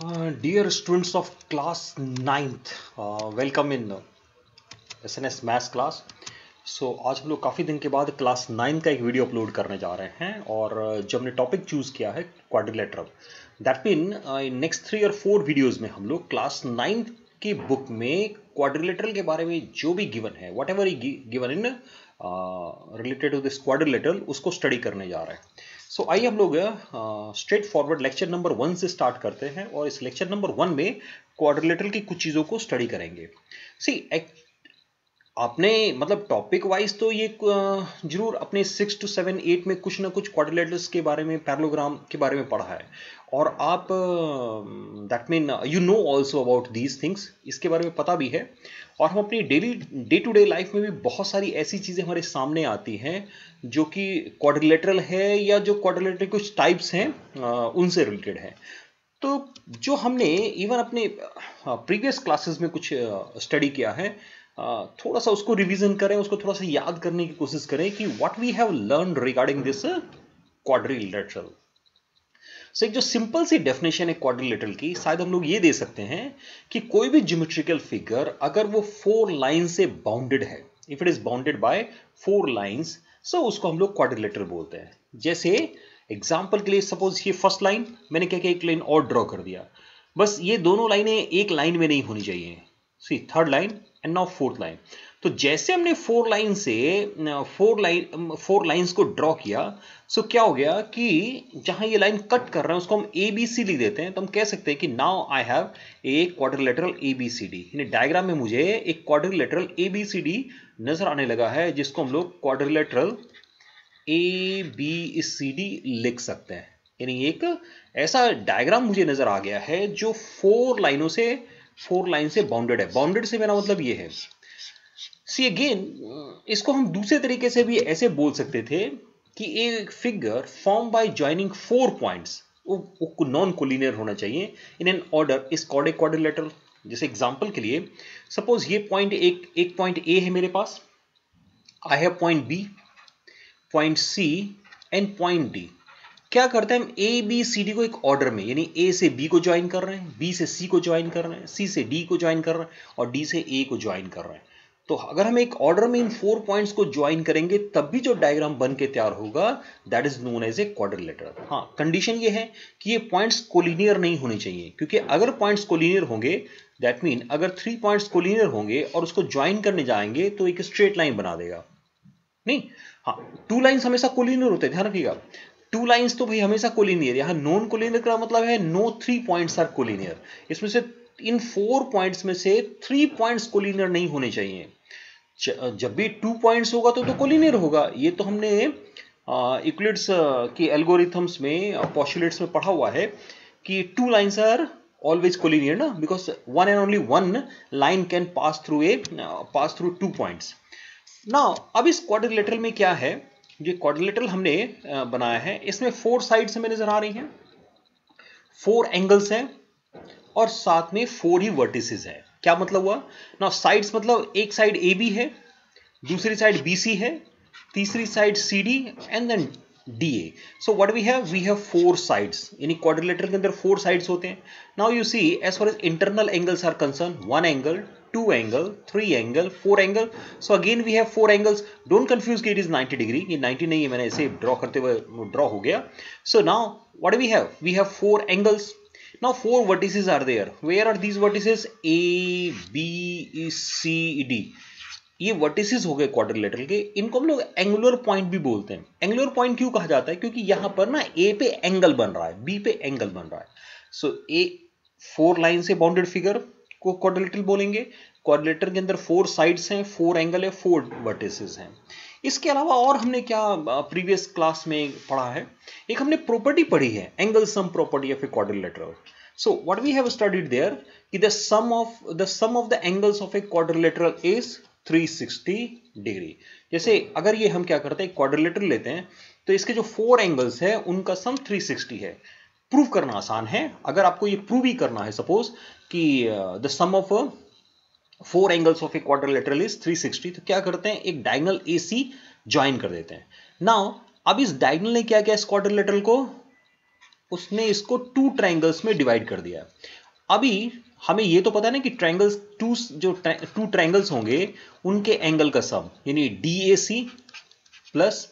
Dear students of class 9th, welcome in SNS maths class. आज हम लोग काफ़ी दिन के बाद क्लास 9 का एक वीडियो अपलोड करने जा रहे हैं और जो हमने टॉपिक चूज़ किया है quadrilateral, that mean in next 3 और 4 वीडियोज़ में हम लोग क्लास 9 की बुक में क्वाड्रिलेटरल के बारे में जो भी गिवन है, whatever given in related to this quadrilateral, उसको स्टडी करने जा रहे हैं। आइए हम लोग स्ट्रेट फॉरवर्ड लेक्चर नंबर 1 से स्टार्ट करते हैं और इस लेक्चर नंबर 1 में क्वाड्रिलेटरल की कुछ चीज़ों को स्टडी करेंगे। आपने मतलब टॉपिक वाइज तो ये जरूर अपने 6 to 7 8 में कुछ ना कुछ क्वाड्रिलेटरल्स के बारे में, पैरेललोग्राम के बारे में पढ़ा है और आप that mean you know also about these things, इसके बारे में पता भी है। और हम अपनी डे टू डे लाइफ में भी बहुत सारी ऐसी चीज़ें हमारे सामने आती हैं जो कि क्वाड्रिलेटरल है या जो क्वाड्रिलेटरल कुछ टाइप्स हैं उनसे रिलेटेड है। तो जो हमने इवन अपने प्रीवियस क्लासेस में कुछ स्टडी किया है, थोड़ा सा उसको रिवीजन करें, उसको थोड़ा सा याद करने की कोशिश करें कि what we have learn regarding this quadrilateral. एक जो सिंपल सी डेफिनेशन है क्वाड्रिलेटरल की, शायद हम लोग ये दे सकते हैं कि कोई भी ज्योमेट्रिकल फिगर अगर वो 4 लाइन से बाउंडेड है, if it is bounded by 4 lines, उसको हम लोग क्वाड्रिलेटरल बोलते हैं। जैसे एग्जांपल के लिए सपोज ये फर्स्ट लाइन, मैंने क्या एक लाइन और ड्रॉ कर दिया, बस ये दोनों लाइनें एक लाइन में नहीं होनी चाहिए। See third line and now fourth line. तो जैसे हमने 4 लाइंस को ड्रॉ किया, क्या हो गया कि जहां ये लाइन कट कर रहे हैं उसको हम ए बी सी लिख देते हैं। तो हम कह सकते हैं कि now I have a quadrilateral A B C D. यानी डायग्राम में मुझे एक quadrilateral A B C D नजर आने लगा है, जिसको हम लोग quadrilateral A B C D लिख सकते हैं। यानी एक ऐसा डायग्राम मुझे नजर आ गया है जो 4 लाइन से बाउंडेड है। बाउंडेड से मेरा मतलब ये है, सी अगेन इसको हम दूसरे तरीके से भी ऐसे बोल सकते थे कि एक figure form by joining 4 points, वो नॉन कोलिनियर होना चाहिए in an order, is called a quadrilateral. जैसे एग्जांपल के लिए सपोज ये पॉइंट एक पॉइंट ए है मेरे पास, I have point B, point C and point D. क्या करते हैं हम ए बी सी डी को एक ऑर्डर में, यानी ए से बी को ज्वाइन कर रहे हैं, बी से सी को ज्वाइन कर रहे हैं, सी से डी को ज्वाइन कर रहे हैं और डी से ए को ज्वाइन कर रहे हैं। तो अगर हम एक ऑर्डर में इन 4 पॉइंट्स को ज्वाइन करेंगे तब भी जो डायग्राम बन के तैयार होगा, that is known as a quadrilateral. हाँ, कंडीशन ये है कि ये पॉइंट्स कोलिनियर नहीं होने चाहिए, क्योंकि अगर पॉइंट्स कोलिनियर होंगे, दैट मीन अगर 3 पॉइंट्स कोलिनियर होंगे और उसको ज्वाइन करने जाएंगे तो एक स्ट्रेट लाइन बना देगा। नहीं, हाँ, 2 लाइंस हमेशा कोलिनियर होते हैं, ध्यान रखिएगा। 2 लाइंस तो भाई हमेशा कोलिनियर। यहां नॉन कोलिनियर का मतलब है नो 3 पॉइंट्स आर कोलिनियर। इसमें से इन 4 पॉइंट्स में से 3 पॉइंट्स कोलिनियर नहीं होने चाहिए। जब भी 2 पॉइंट्स होगा तो कोलिनियर होगा। ये तो हमने यूक्लिड्स के एल्गोरिथम्स में, पोस्टुलेट्स में पढ़ा हुआ है कि 2 लाइंस आर ऑलवेज कोलिनियर ना, because one and only one line can pass through 2 points. Now अब इस क्वाड्रिलेटरल में क्या है, जो क्वाड्रिलेटरल हमने बनाया है, इसमें 4 साइड्स हमें नजर आ रही हैं, 4 एंगल्स हैं और साथ में 4 ही वर्टिसेस हैं। क्या मतलब हुआ? नाउ साइड्स मतलब एक साइड ए बी है, दूसरी साइड बी सी है, तीसरी side C D and then D A. So what we have 4 sides. यानी क्वाड्रिलेटरल के अंदर 4 साइड्स होते हैं। Now you see as far as internal angles are concern, 1 angle, 2 angle, 3 angle, 4 angle. So again we have 4 angles. Don't confuse कि it is 90 degree, ये 90 नहीं है, मैंने ऐसे ड्रॉ करते हुए ड्रॉ हो गया। So now what we have 4 angles. Now 4 vertices are there. Where are these vertices? A, B, C, D. ये वर्टिसेस हो गए क्वाड्रिलेटरल के। इनको हम लोग एंगुलर पॉइंट भी बोलते हैं। एंगुलर पॉइंट क्यों कहा जाता है? क्योंकि यहां पर ना ए पे एंगल बन रहा है, बी पे एंगल बन रहा है। ए 4 लाइन से बाउंडेड फिगर को क्वाड्रिलेटरल बोलेंगे। क्वाड्रिलेटरल के अंदर 4 साइड्स हैं, 4 एंगल है, 4 वर्टिसेस हैं। इसके अलावा और हमने क्या प्रीवियस क्लास में पढ़ा है, एक हमने प्रॉपर्टी पढ़ी है, angle sum property of a quadrilateral. So what we have studied there कि the sum of the angles of a quadrilateral is 360 degree. जैसे अगर ये हम क्या करते हैं, क्वाड्रिलेटरल लेते हैं तो इसके जो 4 एंगल्स है उनका सम 360 है। प्रूव करना आसान है। अगर आपको ये प्रूव ही करना है, सपोज कि the sum of 4 angles of a quadrilateral is 360, तो क्या करते हैं, एक डायगोनल AC ज्वाइन कर देते हैं। नाउ अब इस डायगोनल ने क्या किया, इस क्वाड्रिलेटरल को उसने इसको टू ट्रायंगल्स में डिवाइड कर दिया है। अभी हमें ये तो पता है ना कि ट्रायंगल्स टू ट्रायंगल्स होंगे उनके एंगल का सम, यानी DAC plus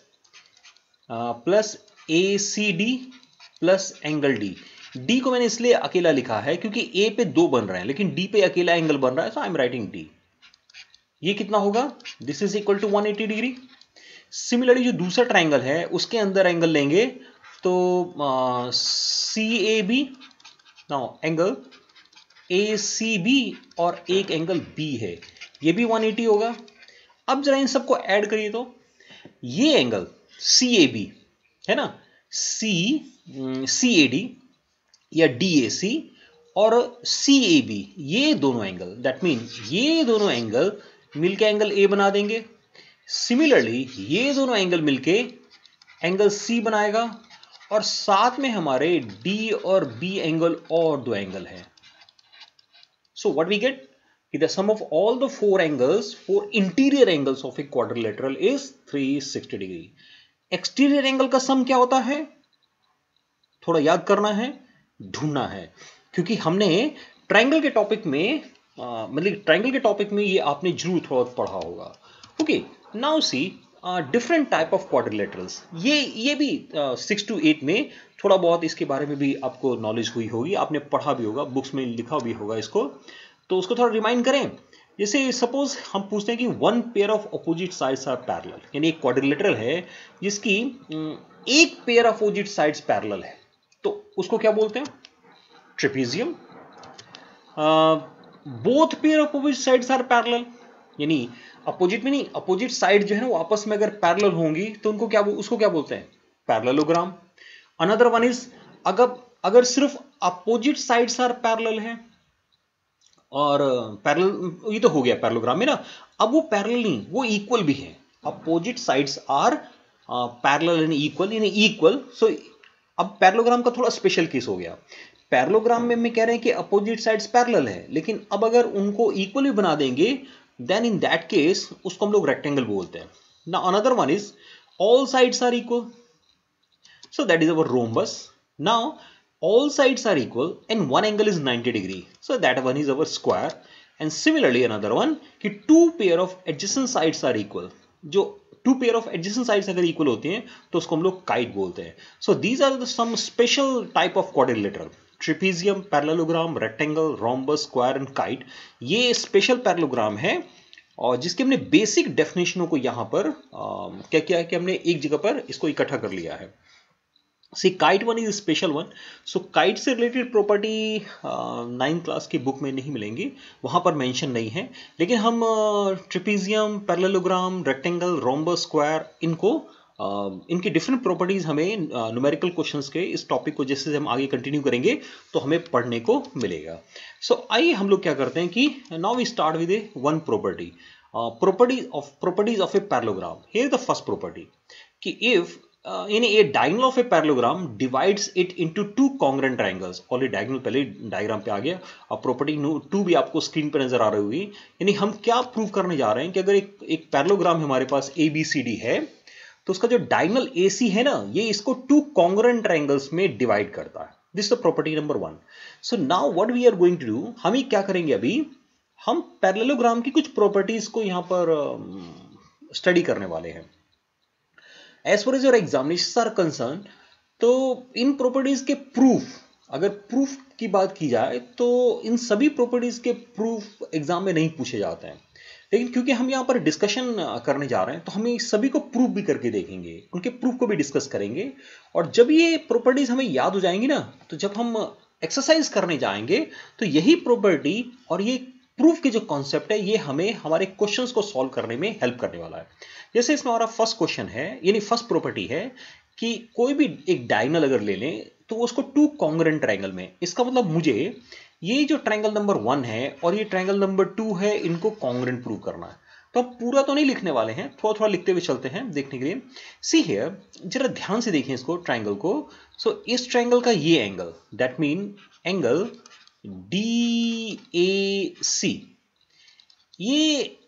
plus ACD plus angle D। D को मैंने इसलिए अकेला लिखा है क्योंकि A पे दो बन रहे हैं लेकिन D पे अकेला एंगल बन रहा है, so I am writing D। ये कितना होगा? This is equal to 180 degree. Similarly जो दूसरा ट्राइंगल है उसके अंदर एंगल लेंगे तो CAB, नाउ एंगल ACB और एक एंगल B है, ये भी 180 होगा। अब जरा इन सबको ऐड करिए तो ये एंगल CAB है ना, CAD या DAC और CAB, ये दोनों एंगल, दैट मीन ये दोनों एंगल मिलके एंगल A बना देंगे। सिमिलरली ये दोनों एंगल मिलके एंगल C बनाएगा और साथ में हमारे D और B एंगल और दो एंगल है। So what we get, the sum of all the four interior angles of a quadrilateral is 360 degree। Exterior angle का सम क्या होता है? थोड़ा याद करना है, ढूंढना है, क्योंकि हमने ट्रायंगल के टॉपिक में मतलब ट्रायंगल के टॉपिक में ये आपने जरूर थोड़ा पढ़ा होगा। Okay, now see different type of quadrilaterals, ये भी 6 to 8 में थोड़ा बहुत इसके बारे में भी आपको नॉलेज हुई होगी, आपने पढ़ा भी होगा, बुक्स में लिखा भी होगा इसको, तो उसको थोड़ा रिमाइंड करें। जैसे सपोज हम पूछते हैं कि one pair of opposite sides are parallel, यानी एक क्वाड्रिलेटरल है जिसकी एक pair of opposite sides parallel है, तो उसको क्या बोलते हैं? Trapezium. Both pair of opposite sides are parallel, यानी अपोजिट में नहीं, अपोजिट साइड जो है ना वो आपस में अगर पैरेलल होंगी तो उसको क्या बोलते हैं? पैरेललोग्राम। अनदर वन इज अगर सिर्फ अपोजिट साइड्स आर पैरेलल है और पैरेलल, ये तो हो गया पैरेललोग्राम में ना। अब वो पैरेलल नहीं, वो इक्वल भी है, opposite sides are parallel and equal, यानी इक्वल। सो अब पैरेललोग्राम का थोड़ा स्पेशल केस हो गया। पैरेललोग्राम में कह रहे हैं कि अपोजिट साइड्स पैरेलल है, लेकिन अब अगर उनको इक्वल भी बना देंगे देन इन दैट केस उसको हम लोग रेक्टेंगल बोलते हैं ना। Another one is all sides are equal, so that is our rhombus। Now all sides are equal and one angle is 90 degree, so that one is our square। and similarly another one कि two pair of adjacent sides are equal, जो two pair of adjacent sides अगर equal होते हैं तो उसको हम लोग kite बोलते हैं। so these are the some special type of quadrilateral, trapezium, parallelogram, rectangle, rhombus, square and kite। ये special parallelogram है और जिसके हमने बेसिक डेफिनेशनों को यहाँ पर क्या किया है कि हमने एक जगह पर इसको इकट्ठा कर लिया है। See, kite one is special one। so kite से रिलेटेड प्रॉपर्टी 9th क्लास की बुक में नहीं मिलेंगी, वहां पर मेंशन नहीं है, लेकिन हम trapezium, parallelogram, rectangle, rhombus, square, इनकी डिफरेंट प्रॉपर्टीज हमें न्यूमेरिकल क्वेश्चंस के इस टॉपिक को जैसे हम आगे कंटिन्यू करेंगे तो हमें पढ़ने को मिलेगा। सो आइए हम लोग क्या करते हैं कि now we start with a one property, properties of a parallelogram। here is the first property कि if in a diagonal of a parallelogram divides it into two congruent triangles। Already diagonal पहले diagram पे आ गया, अब property 2 भी आपको screen पर नजर आ रही होगी। यानी हम क्या प्रूव करने जा रहे हैं कि अगर एक पैरेललोग्राम हमारे पास ABCD है तो उसका जो डायगोनल AC है ना, ये इसको 2 congruent triangles में डिवाइड करता है। This is property number 1। So now what we are going to do, हम क्या करेंगे, अभी हम पैरेललोग्राम की कुछ प्रॉपर्टीज को यहां पर स्टडी करने वाले हैं। As far as your examinations are concern, तो इन प्रॉपर्टीज के प्रूफ, अगर प्रूफ की बात की जाए तो इन सभी प्रॉपर्टीज के प्रूफ एग्जाम में नहीं पूछे जाते हैं, लेकिन क्योंकि हम यहाँ पर डिस्कशन करने जा रहे हैं तो हम सभी को प्रूफ भी करके देखेंगे, उनके प्रूफ को भी डिस्कस करेंगे। और जब ये प्रॉपर्टीज हमें याद हो जाएंगी ना, तो जब हम एक्सरसाइज करने जाएंगे तो यही प्रॉपर्टी और ये प्रूफ के जो कॉन्सेप्ट है ये हमें हमारे क्वेश्चंस को सॉल्व करने में हेल्प करने वाला है। जैसे इसमें हमारा फर्स्ट क्वेश्चन है, यानी फर्स्ट प्रॉपर्टी है कि कोई भी एक डायगोनल अगर ले लें तो उसको 2 कॉन्ग्रुएंट ट्रायंगल में, इसका मतलब मुझे ये जो ट्रायंगल नंबर 1 है और ये ट्रायंगल नंबर 2 है, इनको कॉन्ग्रुएंट प्रूव करना है। तो हम पूरा तो नहीं लिखने वाले हैं, थोड़ा थोड़ा लिखते हुए चलते हैं देखने के लिए। सी हियर, जरा ध्यान से देखें इसको, ट्रायंगल को। सो इस ट्रायंगल का ये angle, that mean angle DAC, ये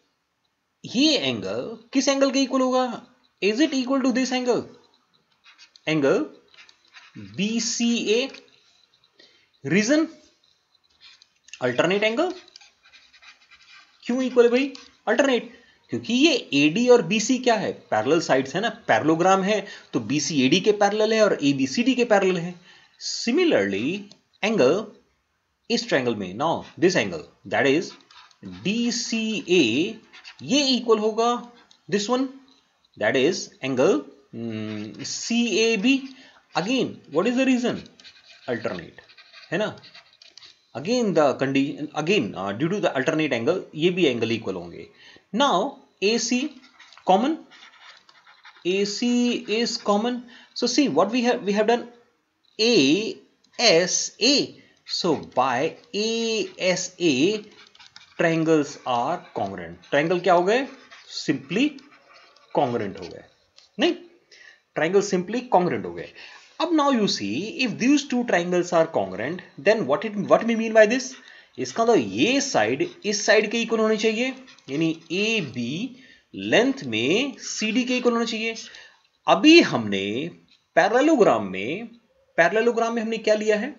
एंगल किस एंगल के इक्वल होगा? Is it equal to this angle BCA, reason alternate angle. क्यों इक्वल है भाई? अल्टरनेट, क्योंकि ये AD और BC क्या है? पैरेलल साइड्स है ना, पैरेललोग्राम है, तो BC AD के पैरेलल है और AB CD के पैरेलल है। सिमिलरली एंगल इस ट्रायंगल में, now this angle that is DCA, ये इक्वल होगा this one that is angle CAB। Again what is the reason? Alternate है ना। Again the condition, again due to the alternate angle ये भी angle equal होंगे। Now AC common, AC is common, so see what we have done, ASA, so by ASA triangles are congruent। Triangle क्या हो गए? Simply congruent हो गए, नहीं, triangle simply congruent हो गए। अब now you see if these two triangles are congruent then what we mean by this, इसका मतलब ये साइड इस साइड के इक्वल होनी चाहिए, यानी AB लेंथ में CD के इक्वल होना चाहिए। अभी हमने पैरेललोग्राम में हमने क्या लिया है?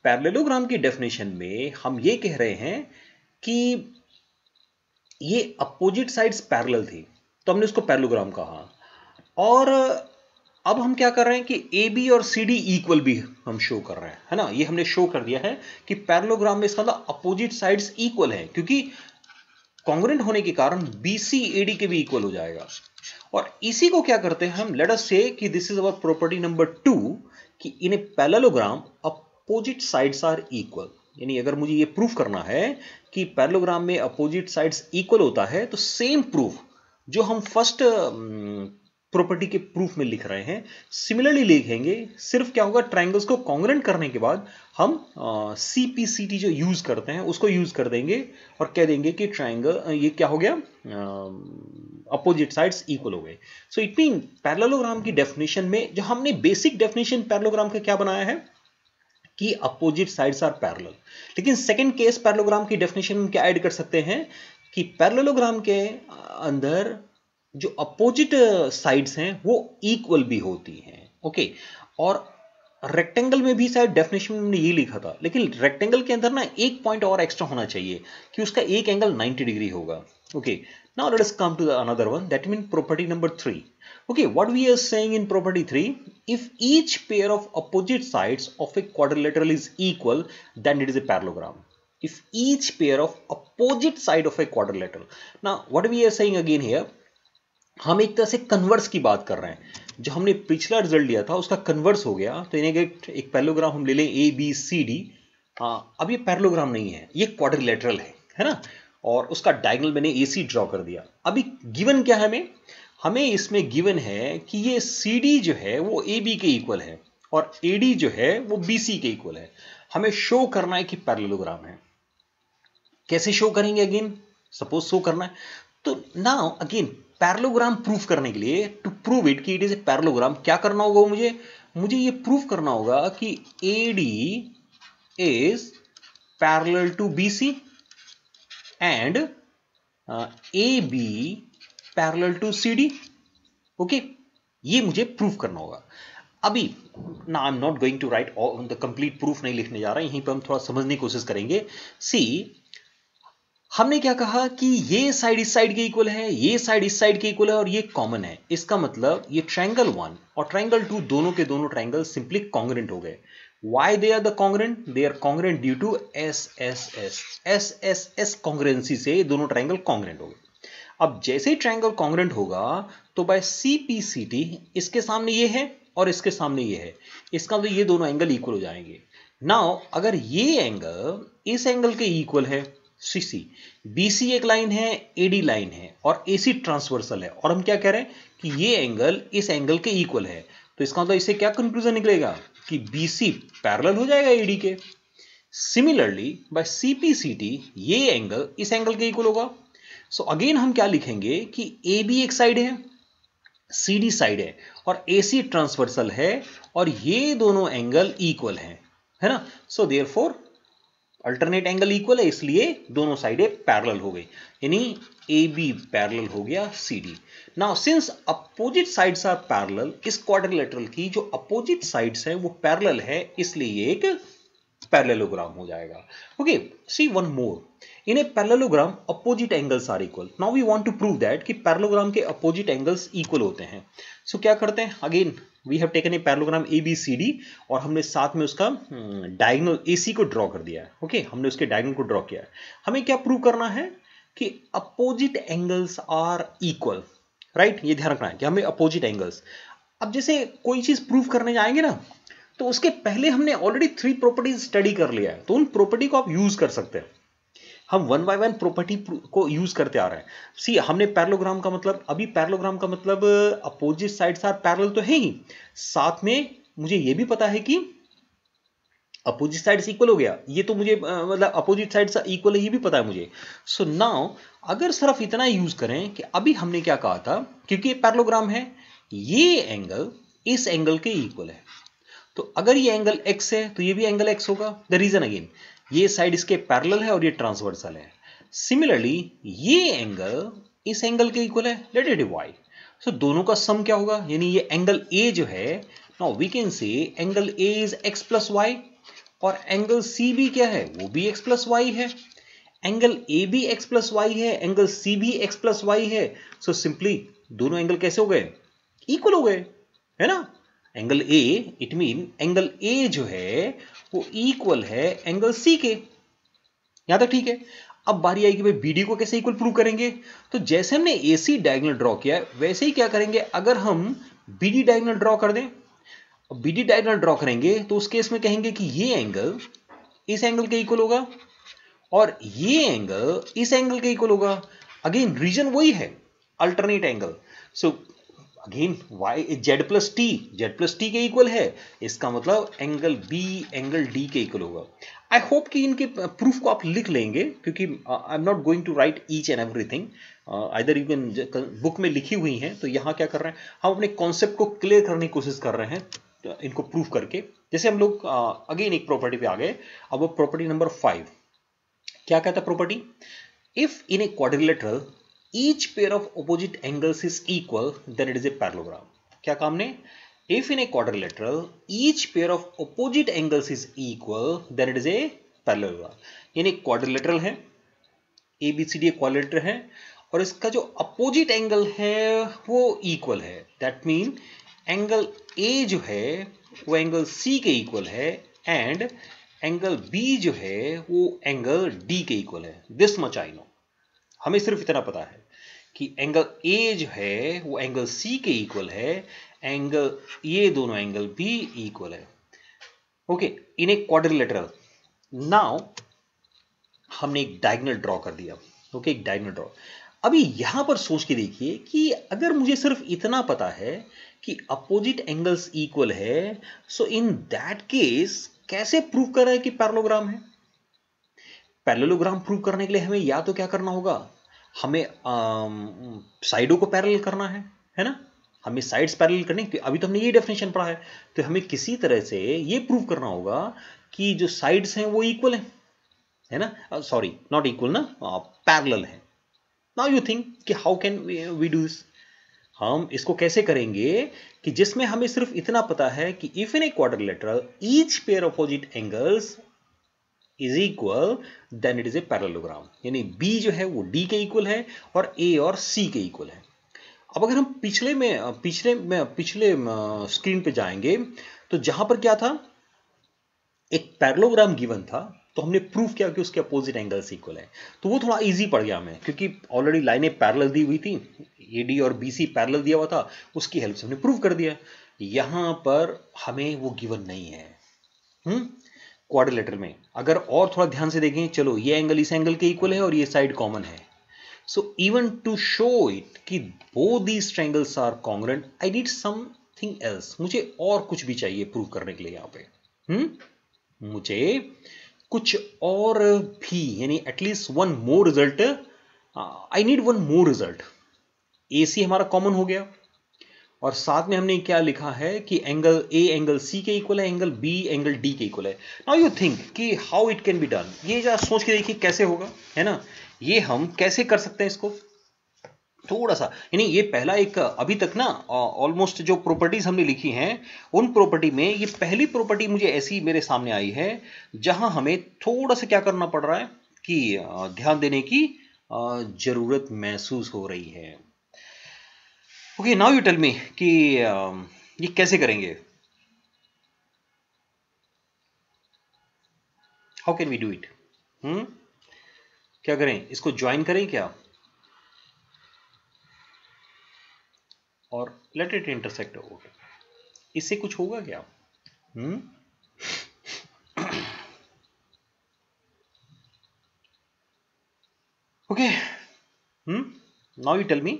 पैरेललोग्राम की डेफिनेशन में हम ये कह रहे हैं कि ये अपोजिट साइड्स पैरेलल थी, तो हमने उसको पैरेललोग्राम कहा। और अब हम क्या कर रहे हैं कि AB और CD इक्वल भी हम शो कर रहे हैं, है ना। ये हमने शो कर दिया है कि पैरेललोग्राम में इसका मतलब अपोजिट साइड्स इक्वल है, क्योंकि कॉन्ग्रुएंट होने के कारण BC AD के भी इक्वल हो जाएगा। और इसी को क्या करते हैं हम, लेट अस से कि this is our property number 2 कि in a parallelogram opposite sides are equal. यानी अगर मुझे ये प्रूफ करना है कि पैरेललोग्राम में अपोजिट साइड्स इक्वल होता है, तो सेम प्रूफ जो हम फर्स्ट प्रॉपर्टी के प्रूफ में लिख रहे हैं सिमिलरली लिखेंगे। सिर्फ क्या होगा, ट्रायंगल्स को कॉन्ग्रुएंट करने के बाद हम CPCT जो यूज करते हैं उसको यूज कर देंगे और कह देंगे कि ट्रायंगल ये क्या हो गया, अपोजिट साइड्स इक्वल हो गए। सो इट मीन पैरेललोग्राम की डेफिनेशन में जो हमने बेसिक डेफिनेशन पैरेललोग्राम का क्या बनाया है कि अपोजिट साइड्स आर पैरेलल, लेकिन सेकंड केस पैरेललोग्राम की डेफिनेशन में क्या ऐड कर सकते हैं कि पैरेललोग्राम के अंदर जो अपोजिट साइड्स हैं वो इक्वल भी होती हैं, ओके। और रेक्टेंगल में भी शायद डेफिनेशन में हमने ये लिखा था, लेकिन रेक्टेंगल के अंदर ना एक पॉइंट और एक्स्ट्रा होना चाहिए कि उसका एक एंगल 90 डिग्री होगा, okay. Now let us come to the another one, that mean property number 3। Okay, what we are saying in property 3, if each pair of opposite sides of a quadrilateral is equal, then it is a parallelogram. If each pair of opposite side of a quadrilateral. Now, what we are saying again here, हम एक तरह से converse की बात कर रहे हैं। जो हमने पिछला रिजल्ट लिया था उसका कन्वर्स हो गया, तो इन्हें एक पैरेललोग्राम हम ले लें ABCD। अब ये पैरेललोग्राम नहीं है, ये क्वाड्रिलेटरल है ना, और उसका डायगोनल मैंने AC ड्रॉ कर दिया। अभी गिवन क्या है हमें इसमें गिवन है कि ये CD जो है वो AB के इक्वल है और AD जो है वो BC के इक्वल है। हमें शो करना है कि पैरेललोग्राम है। कैसे शो करेंगे? अगेन सपोज शो करना है, तो नाउ अगेन पैरेललोग्राम प्रूफ करने के लिए, टू प्रूव इट कि इट इज ए पैरेललोग्राम, क्या करना होगा मुझे ये प्रूफ करना होगा कि AD is parallel to BC and AB parallel to CD, okay. ये मुझे प्रूफ करना होगा। अभी ना I am not going to write the complete proof, नहीं लिखने जा रहा, यहीं पर हम थोड़ा समझने की कोशिश करेंगे। सी, हमने क्या कहा कि ये साइड इस साइड के इक्वल है, ये साइड इस साइड के इक्वल है और ये कॉमन है। इसका मतलब ये ट्रायंगल 1 और ट्रायंगल 2 दोनों के दोनों ट्रायंगल सिंपली कॉन्ग्रुएंट हो गए। Why they are the congruent? They are congruent due to SSS congruency से ये दोनों ट्रायंगल कॉन्ग्रुएंट हो गए। अब जैसे ही ट्रायंगल कॉन्ग्रुएंट होगा तो बाय CPCT इसके सामने ये है और इसके सामने ये है, इसका मतलब ये दोनों एंगल इक्वल हो जाएंगे। नाउ अगर ये एंगल इस एंगल के इक्वल है, CC, BC एक लाइन है, AD लाइन है और AC ट्रांसवर्सल है, और हम क्या कह रहे हैं कि ये एंगल इस एंगल के इक्वल है, तो इसका मतलब इससे क्या कंक्लूजन निकलेगा कि BC पैरेलल हो जाएगा AD के। सिमिलरली बाय CPCT ये एंगल इस एंगल के इक्वल होगा। सो अगेन हम क्या लिखेंगे कि AB एक साइड है, CD साइड है और AC ट्रांसवर्सल है और ये दोनों एंगल इक्वल हैं, है ना। So therefore alternate angle equal है इसलिए दोनों साइडें पैरेलल हो गई, यानी AB पैरेलल हो गया CD। Now since opposite sides are parallel, इस क्वाड्रिलेटरल की जो अपोजिट साइड्स हैं वो पैरेलल है, इसलिए ये एक पैरेललोग्राम हो जाएगा। Okay, see one more, in a parallelogram opposite angles are equal. Now we want to prove that कि पैरेललोग्राम के अपोजिट एंगल्स इक्वल होते हैं। सो क्या करते हैं, again we have taken a parallelogram ABCD और हमने साथ में उसका डायगोनल AC को ड्रॉ कर दिया है। ओके, हमने उसके डायगोनल को ड्रॉ किया है। हमें क्या प्रूव करना है कि opposite angles are equal, right. ये ध्यान रखना है कि हमें अपोजिट एंगल्स, अब जैसे कोई चीज प्रूव करने जाएंगे ना तो उसके पहले हमने ऑलरेडी 3 प्रॉपर्टीज स्टडी कर लिया है, तो उन प्रॉपर्टी को आप यूज कर सकते हैं। हम 1 बाय 1 प्रॉपर्टी को यूज करते आ रहे हैं। सी हमने पैरेललोग्राम का मतलब, अभी पैरेललोग्राम का मतलब अपोजिट साइड्स आर पैरेलल तो है ही, साथ में मुझे ये भी पता है कि अपोजिट साइड्स इक्वल हो गया, ये तो मुझे मतलब अपोजिट साइड्स इक्वल है ये भी पता है मुझे। सो नाउ अगर सिर्फ इतना यूज करें कि अभी हमने क्या कहा था, क्योंकि ये पैरेललोग्राम है, ये एंगल इस एंगल के इक्वल है, तो अगर ये एंगल x है तो ये भी एंगल x होगा। द रीजन अगेन, ये साइड इसके पैरेलल है और ये ट्रांसवर्सल है। सिमिलरली ये एंगल इस एंगल के इक्वल है, लेट इट y। सो दोनों का सम क्या होगा, यानी ये एंगल A जो है, now we can say angle A is x plus y और एंगल C भी क्या है, वो भी x प्लस y है। एंगल A भी x प्लस y है, एंगल C भी x प्लस y है। सो सिंपली दोनों एंगल कैसे हो गए, इक्वल हो गए, है ना। Angle A, it mean angle A जो है वो इक्वल है एंगल C के। यहां तक ठीक है। अब बारी आएगी भाई BD को कैसे इक्वल प्रूव करेंगे, तो जैसे हमने AC डायगोनल ड्रॉ किया वैसे ही क्या करेंगे, अगर हम BD डायगोनल ड्रॉ कर दें, BD डायगोनल ड्रॉ करेंगे तो उस केस में कहेंगे कि ये एंगल इस एंगल के इक्वल होगा और ये एंगल इस एंगल के इक्वल होगा। अगेन रीजन वही है, alternate angle. So again z plus T के इक्वल है, इसका मतलब एंगल B एंगल D के इक्वल होगा। आई होप कि इनके प्रूफ को आप लिख लेंगे, क्योंकि I am not going to write each and everything, either you can, book में लिखी हुई हैं। तो यहाँ क्या कर रहे हैं, हम अपने कॉन्सेप्ट को क्लियर करने की कोशिश कर रहे हैं इनको प्रूफ करके। जैसे हम लोग अगेन एक प्रॉपर्टी पे आ गए, अब वो प्रॉपर्टी नंबर 5 क्या कहता है property, if in a quadrilateral each pair of opposite angles is equal then it is a parallelogram। क्या काम ने, if in a quadrilateral each pair of opposite angles is equal then it is a parallelogram। यानी quadrilateral है, ABCD quadrilateral है और इसका जो opposite angle है वो इक्वल है। दैट मीन एंगल A जो है वो एंगल C के इक्वल है एंड एंगल B जो है वो एंगल D के इक्वल है। दिस मच आई नो, हमें सिर्फ इतना पता है कि एंगल A जो है वो एंगल C के इक्वल है, एंगल ये दोनों एंगल भी इक्वल है। ओके, इन एक क्वाड्रिलेटरल नाउ हमने एक डायगोनल ड्रॉ कर दिया। ओके, एक डायगोनल ड्रॉ। अभी यहां पर सोच के देखिए कि अगर मुझे सिर्फ इतना पता है कि अपोजिट एंगल्स इक्वल है, सो इन दैट केस कैसे प्रूव कर रहा है कि पैरेललोग्राम है। पैरेललोग्राम प्रूव करने के लिए हमें या तो क्या करना होगा, हमें साइडों को पैरेलल करना है ना, हमें साइड्स पैरेलल करने, अभी तो हमने ये डेफिनेशन पढ़ा है, तो हमें किसी तरह से ये प्रूव करना होगा कि जो साइड्स हैं वो इक्वल है ना, सॉरी नॉट इक्वल ना, पैरेलल है। नाउ यू थिंक कि how can we do this, हम इसको कैसे करेंगे कि जिसमें हमें सिर्फ इतना पता है कि if in a quadrilateral each pair opposite angles is equal then it is a parallelogram. यानी B जो है वो D के इक्वल है और A और C के इक्वल है। अब अगर हम पिछले स्क्रीन पे जाएंगे तो जहां पर क्या था, एक पैरेललोग्राम गिवन था, तो हमने प्रूफ किया कि उसके अपोजिट एंगल्स इक्वल है। तो वो थोड़ा इजी पड़ गया हमें, क्योंकि ऑलरेडी लाइनें पैरेलल दी हुई थी, AD और BC पैरेलल दिया हुआ था, उसकी हेल्प से हमने प्रूफ कर दिया। यहां पर हमें वो गिवन नहीं है क्वाड्रिलेटरल में। अगर और थोड़ा ध्यान से देखें, चलो ये एंगल इस एंगल के इक्वल है और ये साइड कॉमन है। So even to show it कि both these triangles are congruent, I need something else. मुझे और कुछ भी चाहिए प्रूव करने के लिए यहाँ पे। मुझे कुछ और भी, यानी at least one more result, I need one more result. AC हमारा कॉमन हो गया और साथ में हमने क्या लिखा है कि एंगल ए एंगल सी के इक्वल है, एंगल बी एंगल डी के इक्वल है। नाउ यू थिंक कि how it can be done, ये जरा सोच के देखिए कैसे होगा, है ना। ये हम कैसे कर सकते हैं इसको, थोड़ा सा, यानी ये पहला एक अभी तक ना ऑलमोस्ट जो प्रॉपर्टीज हमने लिखी हैं उन प्रॉपर्टी में ये पहली प्रॉपर्टी मुझे ऐसी मेरे सामने आई है जहां हमें थोड़ा सा क्या करना पड़ रहा है कि ध्यान देने की जरूरत महसूस हो रही है। Okay, now you tell me कि ये कैसे करेंगे, how can we do it. क्या करें, इसको ज्वाइन करें क्या, और लेट इट इंटरसेक्ट, इससे कुछ होगा क्या। Okay, now you tell me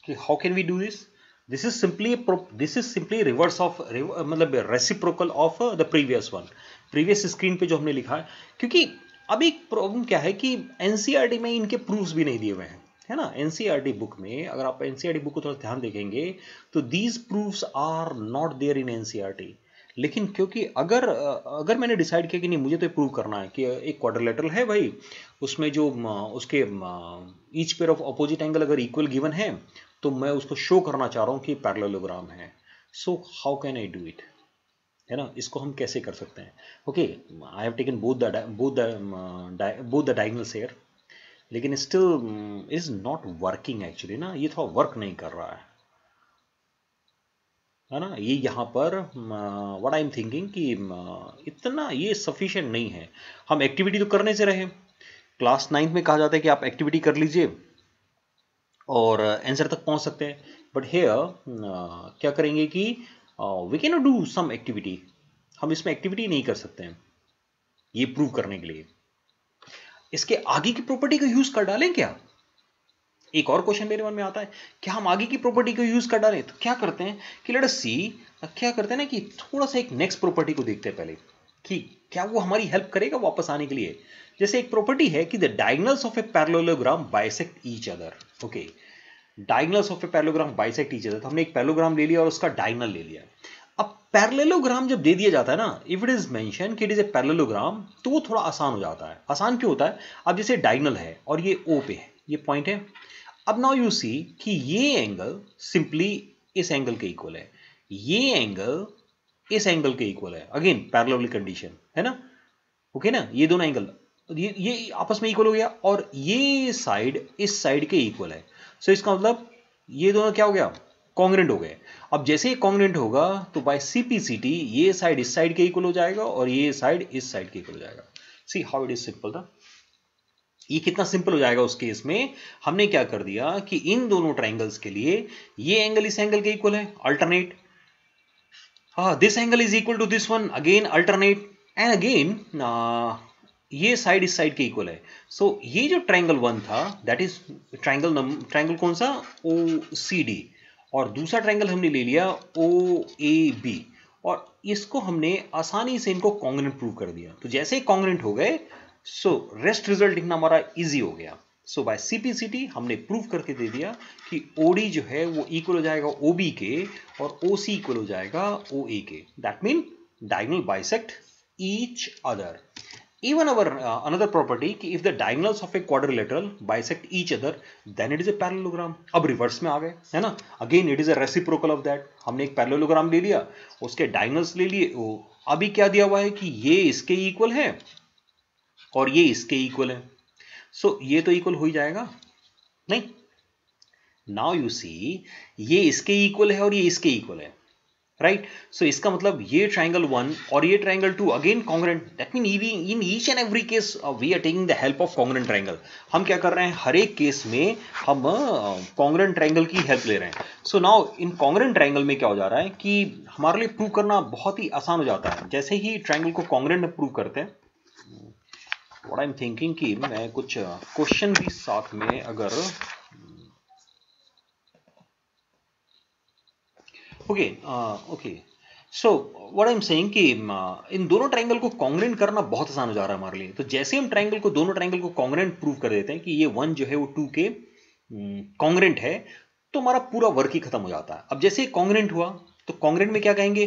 कि how can we do this. This is simply reverse of, मतलब reciprocal of the previous one, previous screen पे जो हमने लिखा है। क्योंकि अभी प्रॉब्लम क्या है कि एनसीईआरटी में इनके प्रूफ्स भी नहीं दिए हुए हैं, है ना। एनसीईआरटी बुक में अगर आप एनसीईआरटी बुक को थोड़ा ध्यान देखेंगे तो these proofs are not there in NCERT. लेकिन क्योंकि अगर मैंने डिसाइड किया कि नहीं मुझे तो प्रूव करना है कि एक क्वाड्रिलेटरल है भाई, उसमें जो उसके each pair of opposite angle अगर इक्वल गिवन है तो मैं उसको शो करना चाह रहा हूं कि पैरेललोग्राम है। So how can I do it, है ना, इसको हम कैसे कर सकते हैं। Okay, I have taken both the diagonals here, लेकिन still is not working actually ना, ये थोड़ा वर्क नहीं कर रहा है ना। ये यहाँ पर व्हाट आई एम थिंकिंग कि इतना ये सफिशिएंट नहीं है। हम एक्टिविटी तो करने से रहे, क्लास 9th में कहा जाता है कि आप एक्टिविटी कर लीजिए और आंसर तक पहुंच सकते हैं। बट हेयर क्या करेंगे कि we can not do some activity, हम इसमें एक्टिविटी नहीं कर सकते हैं ये प्रूव करने के लिए। इसके आगे की प्रॉपर्टी को यूज कर डालें क्या, एक और क्वेश्चन मेरे मन में आता है, क्या हम आगे की प्रॉपर्टी को यूज कर डालें। तो क्या करते हैं कि लेट अस सी, क्या करते हैं ना कि थोड़ा सा एक नेक्स्ट प्रॉपर्टी को देखते हैं पहले कि क्या वो हमारी हेल्प करेगा वापस आने के लिए। जैसे एक प्रॉपर्टी है कि the diagonals of a parallelogram bisect each other. Okay, diagonals of a parallelogram bisect each other, तो हमने एक पैरेललोग्राम ले लिया और उसका डायगोनल ले लिया। अब पैरेललोग्राम जब दे दिया जाता है ना, इफ इट इज मेंशन कि इट इज ए पैरेललोग्राम, तो वो थोड़ा आसान हो जाता है। आसान क्यों होता है, अब जैसे डायगोनल है और ये ओ पे है, ये पॉइंट है। अब नाउ यू सी कि ये एंगल सिंपली इस एंगल के इक्वल है, ये एंगल इस एंगल के इक्वल है, अगेन पैरेलल कंडीशन है ना। ओके ना, ये दोनों एंगल ये आपस में इक्वल हो गया और ये साइड इस साइड के इक्वल है। सो इसका मतलब ये दोनों क्या हो गया, कॉन्ग्रेंट हो गए। अब जैसे ही कॉन्ग्रेंट होगा तो बाय सीपीसीटी ये साइड इस साइड के इक्वल हो जाएगा और ये साइड इस साइड के इक्वल हो जाएगा। See how it is simple था, ये कितना सिंपल हो जाएगा उस केस में। हमने क्या कर दिया कि इन दोनों ट्राइंगल्स के लिए ये एंगल इस एंगल के इक्वल है, alternate, this angle is equal to this one, again alternate, and again ये साइड इस साइड के इक्वल है। सो ये जो ट्राइंगल वन था दैट इज ट्राइंगल कौन सा, ओ सी डी, और दूसरा ट्राइंगल हमने ले लिया ओ ए बी, और इसको हमने आसानी से इनको कॉन्ग्रेंट प्रूव कर दिया। तो जैसे ही कॉन्ग्रेंट हो गए सो रेस्ट रिजल्ट लिखना हमारा इजी हो गया। सो बाय सीपीसीटी हमने प्रूव करके दे दिया कि ओडी जो है वो इक्वल हो जाएगा ओबी के और ओसी इक्वल हो जाएगा ओए के। That mean diagonal bisect each other. Even our another property कि if the diagonals of a quadrilateral bisect each other then it is a parallelogram। अब रिवर्स में आ गए, है ना, again it is a reciprocal of that। हमने एक parallelogram ले लिया, उसके डायगोनल्स ले लिए, अभी क्या दिया हुआ है कि ये इसके इक्वल है और ये इसके इक्वल है। सो ये तो इक्वल हो ही जाएगा नहीं। नाउ यू सी ये इसके इक्वल है और ये इसके इक्वल है, राइट। सो इसका मतलब ये ट्राइंगल 1 और ये triangle 2 again congruent. That mean in each and every case we are taking the help of congruent triangle. हम क्या कर रहे हैं, हर एक केस में हम कॉन्ग्रेंट ट्राइंगल की हेल्प ले रहे हैं। So now in congruent triangle में क्या हो जा रहा है कि हमारे लिए प्रूव करना बहुत ही आसान हो जाता है। जैसे ही ट्राइंगल को कॉन्ग्रेंट में प्रूव करते हैं, व्हाट आई एम थिंकिंग कि मैं कुछ क्वेश्चन भी साथ में अगर okay so what I am saying कि इन दोनों ट्रायंगल को कॉन्ग्रेंट करना बहुत आसान हो जा रहा है हमारे लिए। तो जैसे हम दोनों ट्रायंगल को कॉन्ग्रेंट प्रूव कर देते हैं कि ये 1 जो है वो 2 के कॉन्ग्रेंट है, तो हमारा पूरा वर्क ही खत्म हो जाता है। अब जैसे कॉन्ग्रेंट हुआ तो कॉन्ग्रेंट में क्या कहेंगे,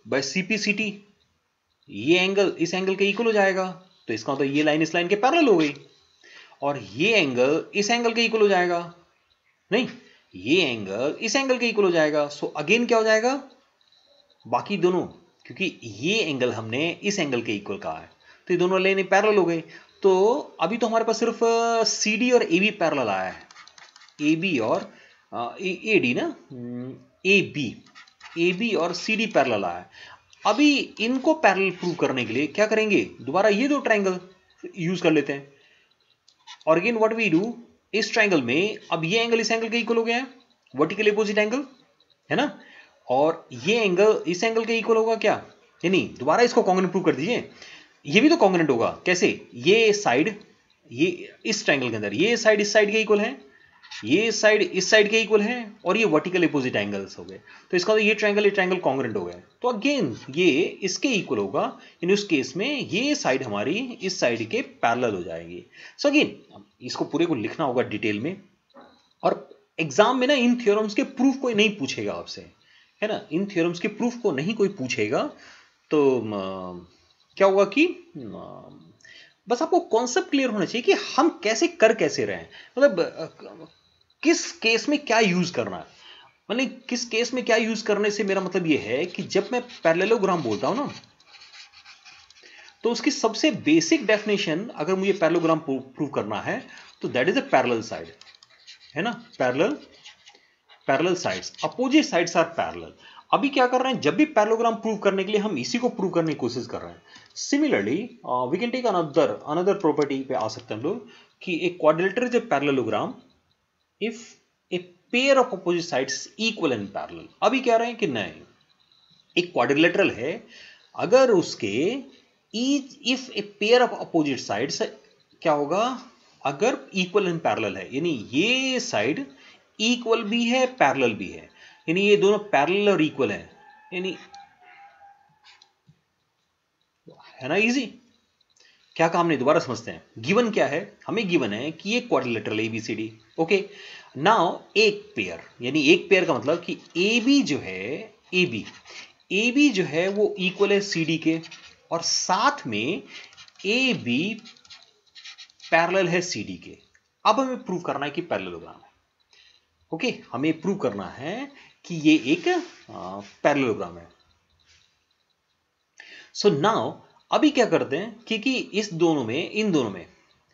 बाय सीपीसीटी ये एंगल इस एंगल के इक्वल हो जाएगा, तो इसका मतलब ये लाइन इस लाइन के पैरेलल हो गई, और ये एंगल इस एंगल के इक्वल हो जाएगा, नहीं ये एंगल इस एंगल के इक्वल हो जाएगा। सो अगेन क्या हो जाएगा, बाकी दोनों, क्योंकि ये एंगल हमने इस एंगल के इक्वल कहा है, तो ये दोनों लाइन पैरेलल हो गई। तो अभी तो हमारे पास सिर्फ सी डी और ए बी पैरेलल आया है, ए बी और ए डी ना, ए बी और सी डी पैरेलल आया है। अभी इनको पैरेलल प्रूव करने के लिए क्या करेंगे, दोबारा ये दो ट्रायंगल यूज कर लेते हैं। और अगेन व्हाट वी डू, इस ट्रायंगल में अब ये एंगल इस एंगल के इक्वल हो गया है, वर्टिकल अपोजिट एंगल है ना, और ये एंगल इस एंगल के इक्वल होगा क्या, यानी दोबारा इसको कॉन्ग्रेंट प्रूव कर दीजिए। ये भी तो कॉन्ग्रेंट होगा, कैसे, ये साइड ये इस ट्रायंगल के अंदर ये साइड इस साइड के इक्वल है, ये साइड इस साइड के इक्वल है, और ये वर्टिकल अपोजिट एंगल्स हो गए, तो इसका ये ट्रायंगल कॉन्ग्रेंट हो गया। तो अगेन ये इसके इक्वल होगा, इन उस केस में ये साइड हमारी इस साइड के पैरेलल हो जाएगी। सो अगेन इसको पूरे को लिखना होगा डिटेल में, और एग्जाम में ना इन थ्योरम्स के प्रूफ कोई नहीं पूछेगा आपसे, है ना, इन थ्योरम्स के प्रूफ को नहीं कोई पूछेगा। तो क्या होगा कि बस आपको कॉन्सेप्ट क्लियर होना चाहिए कि हम कैसे रहे हैं, मतलब किस केस में क्या यूज करना है, मतलब किस केस में क्या यूज करने से मेरा मतलब यह है कि जब मैं पैरेललोग्राम बोलता हूं ना, तो उसकी सबसे बेसिक डेफिनेशन अगर मुझे पैरेललोग्राम प्रूव करना है तो that is a parallel side, है ना, parallel sides, opposite sides are parallel. अभी क्या कर रहे हैं, जब भी पैरेललोग्राम प्रूव करने के लिए हम इसी को प्रूव करने की कोशिश कर रहे हैं। Similarly we can take another property पे आ सकते हैं हम लोग कि एक quadrilateral is a parallelogram if a pair of opposite sides equal and parallel. अभी कह रहे हैं कि नहीं, एक क्वाड्रिलेटरल है अगर उसके if a pair of opposite sides क्या होगा, अगर इक्वल एंड पैरेलल है, यानी ये साइड इक्वल भी है पैरेलल भी है, यानी ये दोनों पैरेलल और इक्वल है, यानी है ना इजी। क्या काम नहीं, दोबारा समझते हैं। गिवन क्या है, हमें गिवन है कि ये क्वाड्रिलेटरल एबीसीडी, ओके। नाउ एक पेयर, यानी एक पेयर का मतलब कि ए बी जो है, ए बी जो है वो इक्वल है सी डी के, और साथ में ए बी पैरेलल है सी डी के। अब हमें प्रूव करना है कि पैरेललोग्राम है, ओके, हमें प्रूव करना है कि ये एक पैरेललोग्राम है। सो नाउ अभी क्या करते हैं, क्योंकि इस दोनों में, इन दोनों में,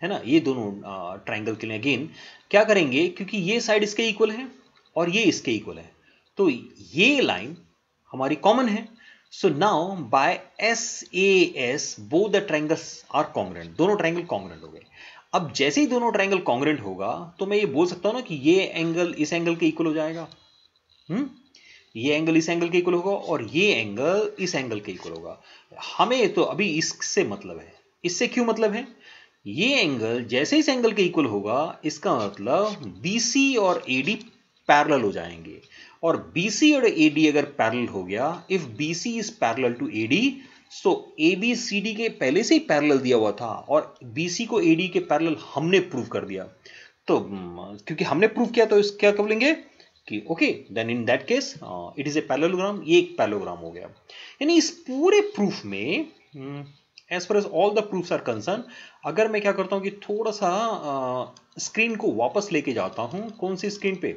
है ना, ये दोनों ट्रायंगल के लिए अगेन क्या करेंगे, क्योंकि ये साइड इसके इक्वल है और ये इसके इक्वल है, तो ये लाइन हमारी कॉमन है। So now by S A S both the triangles are congruent, दोनों ट्रायंगल कॉन्ग्रुएंट हो गए। अब जैसे ही दोनों ट्रायंगल कॉन्ग्रुएंट होगा तो मैं ये बोल सकता हूं ना कि ये एंगल इस एंगल के इक्वल हो जाएगा, ये एंगल इस एंगल के इक्वल होगा और ये एंगल इस एंगल के इक्वल होगा। हमें तो अभी इससे मतलब है, इससे क्यों मतलब है, ये एंगल जैसे इस एंगल के इक्वल होगा इसका मतलब BC और AD पैरेलल हो जाएंगे, और BC और AD अगर पैरेलल हो गया, if BC is parallel to AD, so AB CD के पहले से ही पैरेलल दिया हुआ था और BC को AD के पैरेलल हमने प्रूव कर दिया। तो क्योंकि हमने प्रूव किया तो इस क्या बोलेंगे कि okay then in that case it is a parallelogram, ये एक पैरेललोग्राम हो गया। यानी इस पूरे प्रूफ में as far as all the proofs are concern, अगर मैं क्या करता हूं कि थोड़ा सा स्क्रीन को वापस लेके जाता हूं, कौन सी स्क्रीन पे,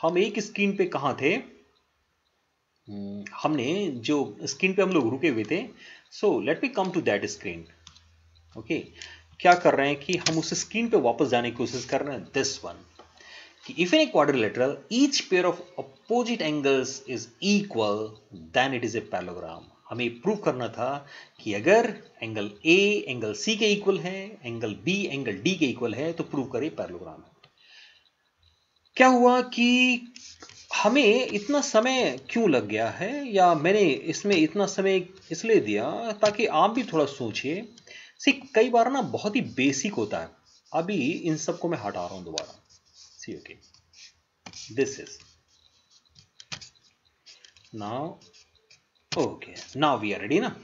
हम एक स्क्रीन पे कहां थे, हमने जो स्क्रीन पे हम लोग रुके हुए थे, so let me come to that screen, okay. क्या कर रहे हैं कि हम उस स्क्रीन पे वापस जाने की कोशिश कर रहे हैं, दिस वन, कि if in a quadrilateral each pair of opposite angles is equal then it is a parallelogram। हमें प्रूव करना था कि अगर एंगल A एंगल C के इक्वल है, एंगल B एंगल D के इक्वल है, तो प्रूव करें पैरेललोग्राम है। क्या हुआ कि हमें इतना समय क्यों लग गया है, या मैंने इसमें इतना समय इसलिए दिया ताकि आप भी थोड़ा सोचिए। सी कई बार ना बहुत ही बेसिक होता है, अभी इन सबको मैं हटा रहा हूं दोबारा, see okay, this is now okay, now we are ready ना।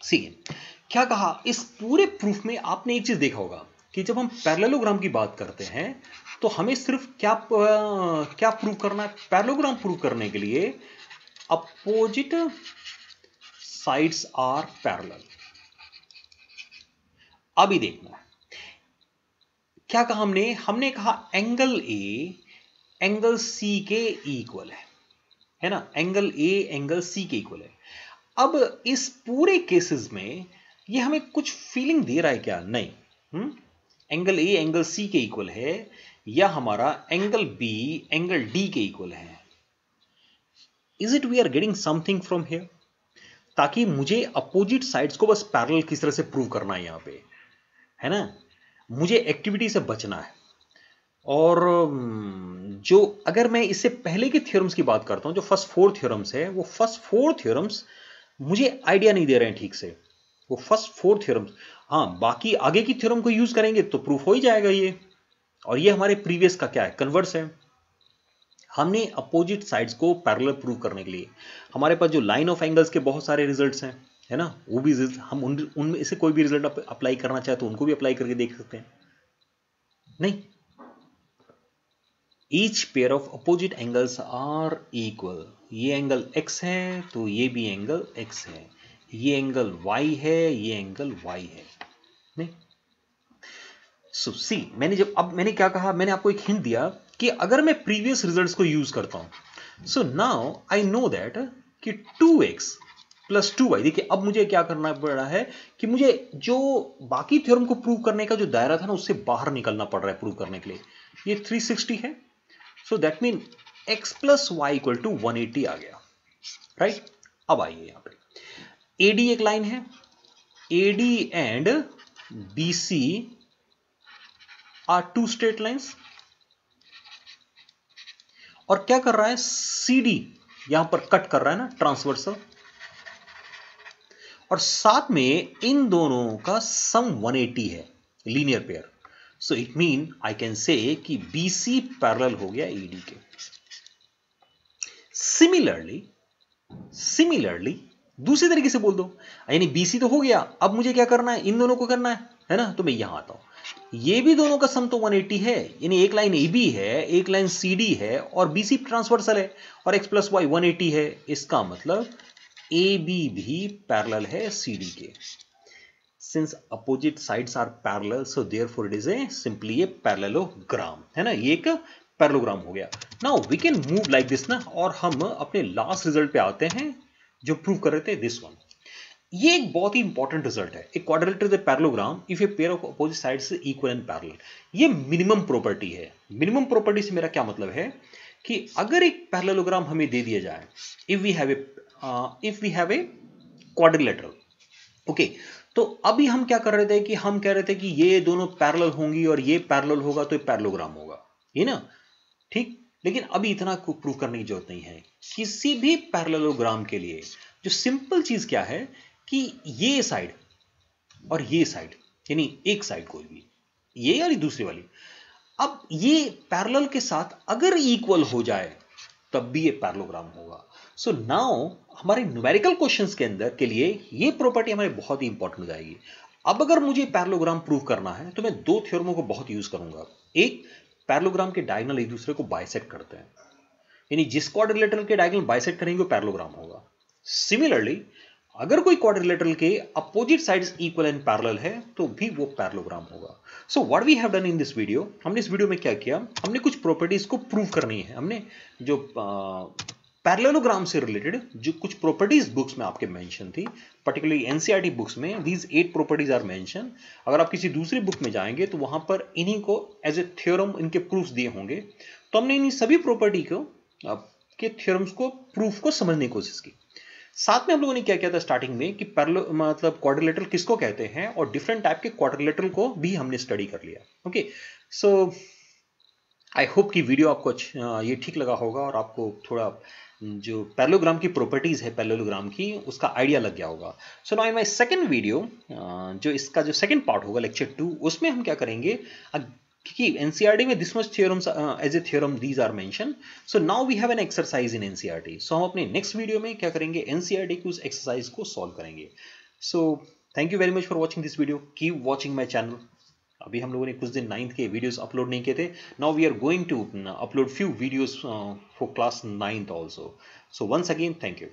सी क्या कहा इस पूरे प्रूफ में, आपने एक चीज देखा होगा कि जब हम पैरेललोग्राम की बात करते हैं तो हमें सिर्फ क्या प्रूव करना है? पैरेललोग्राम प्रूव करने के लिए अपोजिट साइड्स आर पैरेलल। अभी देखना क्या कहा हमने कहा एंगल ए एंगल सी के इक्वल है ना, एंगल ए एंगल सी के इक्वल है। अब इस पूरे केसेस में ये हमें कुछ फीलिंग दे रहा है क्या? नहीं। एंगल ए एंगल सी के इक्वल है या हमारा एंगल बी एंगल डी के इक्वल है? Is it we are getting something from here? ताकि मुझे अपोजिट साइड्स को बस पैरेलल किस तरह से प्रूव करना है यहां पे, है ना, मुझे एक्टिविटी से बचना है। और जो अगर मैं इससे पहले के थ्योरम्स की बात करता हूं, जो फर्स्ट 4 थ्योरम्स है, वो फर्स्ट 4 थ्योरम्स मुझे आइडिया नहीं दे रहे हैं ठीक से। वो फर्स्ट 4 थ्योरम्स, हाँ बाकी आगे की थ्योरम को यूज करेंगे तो प्रूफ हो ही जाएगा ये। और ये हमारे प्रीवियस का क्या है? कन्वर्स है। हमने अपोजिट साइड्स को पैरेलल प्रूव करने के लिए हमारे पास जो लाइन ऑफ एंगल्स के बहुत सारे रिजल्ट्स हैं, है ना, वो भी हम उनमें से कोई भी रिजल्ट अप्लाई करना चाहे तो उनको भी अप्लाई करके देख सकते हैं। नहीं, each pair of opposite angles are equal. ये एंगल x है तो ये भी एंगल x है, ये एंगल y है, ये एंगल y है। नहीं, सो सी मैंने क्या कहा, मैंने आपको एक हिंट दिया कि अगर मैं प्रीवियस रिजल्ट्स को यूज करता हूं, so now I know that कि 2x प्लस 2y, देखिए अब मुझे क्या करना पड़ रहा है कि मुझे जो बाकी थ्योरम को प्रूव करने का जो दायरा था ना, उससे बाहर निकलना पड़ रहा है प्रूव करने के लिए। ये 360 है, so that mean x plus y equal to 180 आ गया, राइट। अब आइए यहां पे AD एक लाइन है, AD and BC are 2 straight lines. और क्या कर रहा है? CD यहां पर कट कर रहा है ना, ट्रांसवर्सल। और साथ में इन दोनों का सम 180 है, linear pair. So it mean I can say कि BC पैरेलल हो गया AD के। सिमिलरली दूसरे तरीके से बोल दो, यानी BC तो हो गया, अब मुझे क्या करना है? इन दोनों को करना है ना। तो मैं यहां आता हूं, ये भी दोनों का सम तो 180 है, यानी एक लाइन AB है, एक लाइन CD है और BC ट्रांसवर्सल है और x प्लस वाई 180 है। इसका मतलब AB भी पैरेलल है CD के। Since opposite sides are parallel, so therefore it is simply a parallelogram, है ना, ये एक पैरेललोग्राम हो गया। Now we can move like this ना, और हम अपने लास्ट रिजल्ट पे आते हैं जो प्रूव कर रहे थे, दिस वन। ये एक बहुत ही इंपॉर्टेंट रिजल्ट है। एक quadrilateral is a parallelogram if a pair of opposite sides is equal and parallel. ये मिनिमम प्रॉपर्टी है। मिनिमम प्रॉपर्टी से मेरा क्या मतलब है कि अगर एक पैरेललोग्राम हमें दे दिया जाए, if we have a quadrilateral, okay, तो अभी हम क्या कर रहे थे कि हम कह रहे थे कि ये दोनों पैरेलल होंगी और ये पैरेलल होगा तो ये पैरेललोग्राम होगा, ये ना, ठीक। लेकिन अभी इतना प्रूव करने की जरूरत नहीं है। किसी भी पैरेललोग्राम के लिए जो सिंपल चीज क्या है कि ये साइड और ये साइड, यानी एक साइड कोई भी, ये और दूसरी वाली, अब ये पैरेलल के साथ अगर इक्वल हो जाए तब भी ये पैरेललोग्राम होगा। सो नाउ हमारे न्यूमेरिकल क्वेश्चंस के अंदर के लिए ये प्रॉपर्टी हमारे बहुत ही इंपॉर्टेंट हो जाएगी। अब अगर मुझे पैरेललोग्राम प्रूव करना है तो मैं 2 थ्योरमों को बहुत यूज करूंगा। एक, पैरेललोग्राम के डायगोनल एक दूसरे को बाइसेक्ट करते हैं, यानी जिस क्वाड्रिलेटरल के डायगोनल बाइसेक्ट करेंगे वो पैरेललोग्राम होगा। सिमिलरली अगर कोई क्वाड्रिलेटरल के opposite sides equal and parallel है तो भी वो पैरेललोग्राम होगा। So what we have done in this video, हमने इस वीडियो में क्या किया, हमने कुछ प्रॉपर्टीज को प्रूव करनी है। हमने जो पैरेललोग्राम से रिलेटेड जो कुछ प्रॉपर्टीज बुक्स में आपके मेंशन थी, पर्टिकुलरली एनसीईआरटी बुक्स में दीज 8 प्रॉपर्टीज आर मेंशन। अगर आप किसी दूसरी बुक में जाएंगे तो वहां पर इन्हीं को एज ए थ्योरम इनके प्रूफ्स दिए होंगे। तो हमने इन सभी प्रॉपर्टी को के थ्योरम्स को प्रूफ को समझने की कोशिश की। साथ में हम लोगों ने क्या किया था स्टार्टिंग में कि पैरेलल मतलब क्वाड्रिलेटरल किसको कहते हैं और डिफरेंट टाइप के क्वाड्रिलेटरल को भी हमने स्टडी कर लिया। ओके, सो आई होप कि वीडियो आपको ये ठीक लगा होगा और आपको थोड़ा जो पैरेललोग्राम की प्रॉपर्टीज है पैरेललोग्राम की उसका आइडिया लग गया होगा। So now in my second video, जो इसका जो सेकंड पार्ट होगा लेक्चर 2, उसमें हम क्या करेंगे, क्योंकि एनसीईआरटी में this much theorems as a theorem these are mention. So now we have an exercise in NCERT. सो हम अपने नेक्स्ट वीडियो में क्या करेंगे, एनसीईआरटी की उस एक्सरसाइज को सॉल्व करेंगे. So thank you very much for watching this video. Keep watching my channel. अभी हम लोगों ने कुछ दिन 9th के वीडियोस अपलोड नहीं किए थे. Now we are going to upload few videos for class 9th also. So once again thank you.